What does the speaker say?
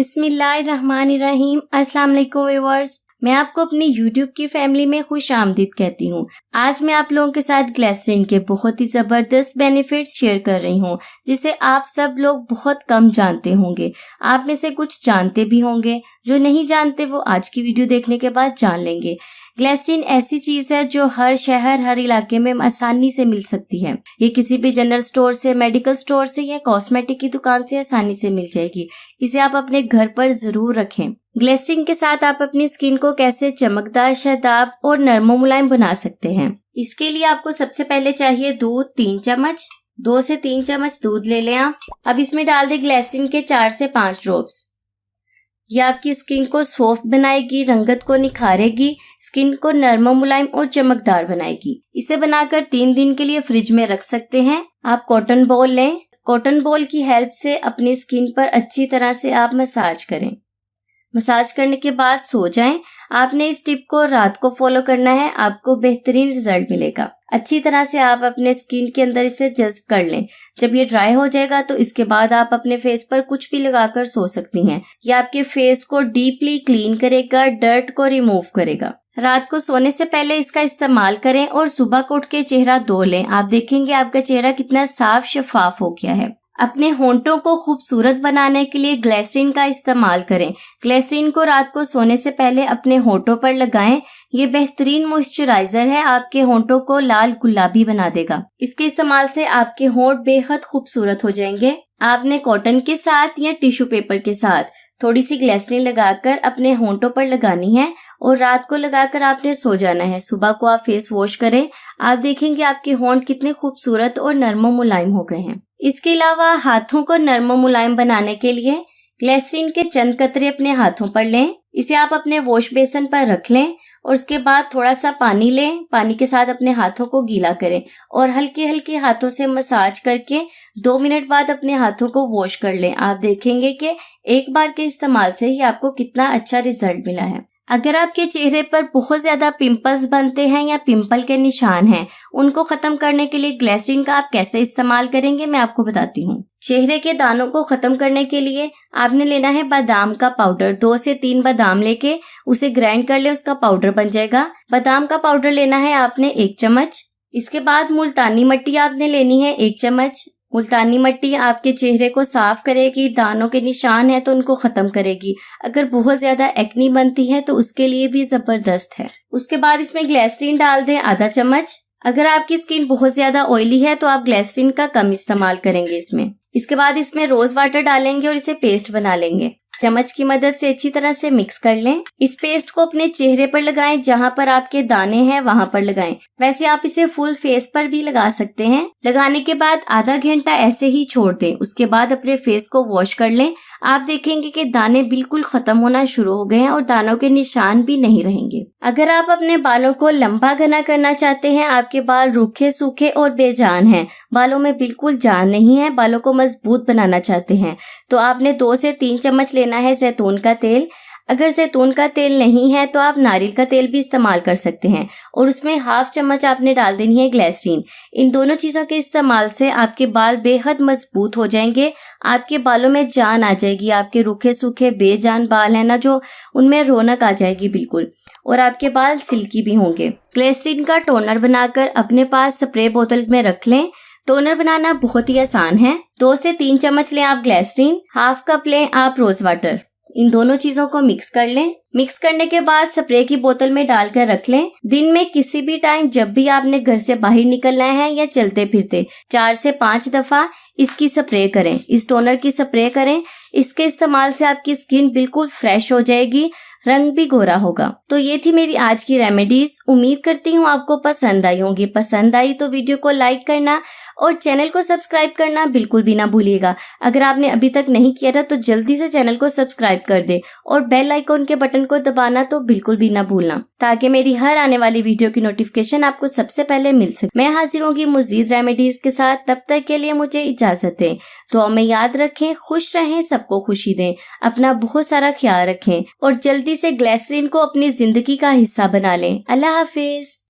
बिस्मिल्लाहिर्रहमानिर्रहीम। अस्सलाम वालेकुम व्यूअर्स, मैं आपको अपनी YouTube की फैमिली में खुश आमदीद कहती हूँ। आज मैं आप लोगों के साथ ग्लिसरीन के बहुत ही जबरदस्त बेनिफिट्स शेयर कर रही हूँ, जिसे आप सब लोग बहुत कम जानते होंगे। आप में से कुछ जानते भी होंगे, जो नहीं जानते वो आज की वीडियो देखने के बाद जान लेंगे। ग्लिसरीन ऐसी चीज है जो हर शहर, हर इलाके में आसानी से मिल सकती है। ये किसी भी जनरल स्टोर से, मेडिकल स्टोर से या कॉस्मेटिक की दुकान से आसानी से मिल जाएगी। इसे आप अपने घर पर जरूर रखें। ग्लिसरीन के साथ आप अपनी स्किन को कैसे चमकदार, शादाब और नरम मुलायम बना सकते हैं। इसके लिए आपको सबसे पहले चाहिए दूध 3 चम्मच। 2 से 3 चम्मच दूध ले लें आप। अब इसमें डाल दें ग्लिसरीन के 4 से 5 ड्रॉप्स। यह आपकी स्किन को सॉफ्ट बनाएगी, रंगत को निखारेगी, स्किन को नरम, मुलायम और चमकदार बनाएगी। इसे बनाकर 3 दिन के लिए फ्रिज में रख सकते हैं। आप कॉटन बॉल लें। कॉटन बॉल की हेल्प से अपनी स्किन पर अच्छी तरह से आप मसाज करें। मसाज करने के बाद सो जाएं। आपने इस टिप को रात को फॉलो करना है, आपको बेहतरीन रिजल्ट मिलेगा। अच्छी तरह से आप अपने स्किन के अंदर इसे जज्ब कर लें। जब ये ड्राई हो जाएगा तो इसके बाद आप अपने फेस पर कुछ भी लगाकर सो सकती हैं। यह आपके फेस को डीपली क्लीन करेगा, डर्ट को रिमूव करेगा। रात को सोने से पहले इसका इस्तेमाल करें और सुबह को उठ के चेहरा धो लें। आप देखेंगे आपका चेहरा कितना साफ शफाफ हो गया है। अपने होंठों को खूबसूरत बनाने के लिए ग्लिसरीन का इस्तेमाल करें। ग्लिसरीन को रात को सोने से पहले अपने होंठों पर लगाएं। ये बेहतरीन मॉइस्चराइजर है, आपके होंठों को लाल गुलाबी बना देगा। इसके इस्तेमाल से आपके होंठ बेहद खूबसूरत हो जाएंगे। आपने कॉटन के साथ या टिश्यू पेपर के साथ थोड़ी सी ग्लिसरीन लगाकर अपने होंठों पर लगानी है और रात को लगाकर आपने सो जाना है। सुबह को आप फेस वॉश करें। आप देखेंगे आपके होंठ कितने खूबसूरत और नरम मुलायम हो गए हैं। इसके अलावा हाथों को नरम मुलायम बनाने के लिए ग्लिसरीन के चंद कतरे अपने हाथों पर लें। इसे आप अपने वॉश बेसिन पर रख लें और उसके बाद थोड़ा सा पानी लें। पानी के साथ अपने हाथों को गीला करें और हल्के हल्के हाथों से मसाज करके 2 मिनट बाद अपने हाथों को वॉश कर लें। आप देखेंगे कि एक बार के इस्तेमाल से ही आपको कितना अच्छा रिजल्ट मिला है। अगर आपके चेहरे पर बहुत ज्यादा पिंपल्स बनते हैं या पिंपल के निशान हैं, उनको खत्म करने के लिए ग्लिसरीन का आप कैसे इस्तेमाल करेंगे मैं आपको बताती हूँ। चेहरे के दानों को खत्म करने के लिए आपने लेना है बादाम का पाउडर। 2 से 3 बादाम लेके उसे ग्राइंड कर ले, उसका पाउडर बन जाएगा। बादाम का पाउडर लेना है आपने 1 चम्मच। इसके बाद मुल्तानी मिट्टी आपने लेनी है 1 चम्मच। मुल्तानी मिट्टी आपके चेहरे को साफ करेगी, दानों के निशान है तो उनको खत्म करेगी। अगर बहुत ज्यादा एक्नी बनती है तो उसके लिए भी जबरदस्त है। उसके बाद इसमें ग्लिसरीन डाल दें आधा चम्मच। अगर आपकी स्किन बहुत ज्यादा ऑयली है तो आप ग्लिसरीन का कम इस्तेमाल करेंगे इसमें। इसके बाद इसमें रोज वाटर डालेंगे और इसे पेस्ट बना लेंगे। चम्मच की मदद से अच्छी तरह से मिक्स कर लें। इस पेस्ट को अपने चेहरे पर लगाएं, जहां पर आपके दाने हैं वहां पर लगाएं। वैसे आप इसे फुल फेस पर भी लगा सकते हैं। लगाने के बाद आधा घंटा ऐसे ही छोड़ दें। उसके बाद अपने फेस को वॉश कर लें। आप देखेंगे कि दाने बिल्कुल खत्म होना शुरू हो गए हैं और दानों के निशान भी नहीं रहेंगे। अगर आप अपने बालों को लंबा घना करना चाहते हैं, आपके बाल रूखे सूखे और बेजान हैं, बालों में बिल्कुल जान नहीं है, बालों को मजबूत बनाना चाहते हैं, तो आपने 2 से 3 चम्मच लेना है जैतून का तेल। अगर जैतून का तेल नहीं है तो आप नारियल का तेल भी इस्तेमाल कर सकते हैं और उसमें 1/2 चम्मच आपने डाल देनी है ग्लिसरीन। इन दोनों चीजों के इस्तेमाल से आपके बाल बेहद मजबूत हो जाएंगे। आपके बालों में जान आ जाएगी। आपके रूखे सूखे बेजान बाल है ना, जो उनमें रौनक आ जाएगी बिल्कुल, और आपके बाल सिल्की भी होंगे। ग्लिसरीन का टोनर बनाकर अपने पास स्प्रे बोतल में रख लें। टोनर बनाना बहुत ही आसान है। 2 से 3 चम्मच लें आप ग्लिसरीन, 1/2 कप लें आप रोज वाटर। इन दोनों चीजों को मिक्स कर लें। मिक्स करने के बाद स्प्रे की बोतल में डालकर रख लें। दिन में किसी भी टाइम जब भी आपने घर से बाहर निकलना है या चलते फिरते 4 से 5 दफा इसकी स्प्रे करें, इस टोनर की स्प्रे करें। इसके इस्तेमाल से आपकी स्किन बिल्कुल फ्रेश हो जाएगी, रंग भी गोरा होगा। तो ये थी मेरी आज की रेमेडीज। उम्मीद करती हूँ आपको पसंद आई होंगी। पसंद आई तो वीडियो को लाइक करना और चैनल को सब्सक्राइब करना बिल्कुल भी ना भूलिएगा। अगर आपने अभी तक नहीं किया था तो जल्दी से चैनल को सब्सक्राइब कर दे और बेल आइकॉन के बटन को दबाना तो बिल्कुल भी ना भूलना, ताकि मेरी हर आने वाली वीडियो की नोटिफिकेशन आपको सबसे पहले मिल सके। मैं हाजिर होंगी मजीद रेमेडीज के साथ। तब तक के लिए मुझे इजाजत दें। दुआ में याद रखें, खुश रहें, सबको खुशी दें, अपना बहुत सारा ख्याल रखें और जल्दी से ग्लिसरीन को अपनी जिंदगी का हिस्सा बना लें। अल्लाह हाफिज।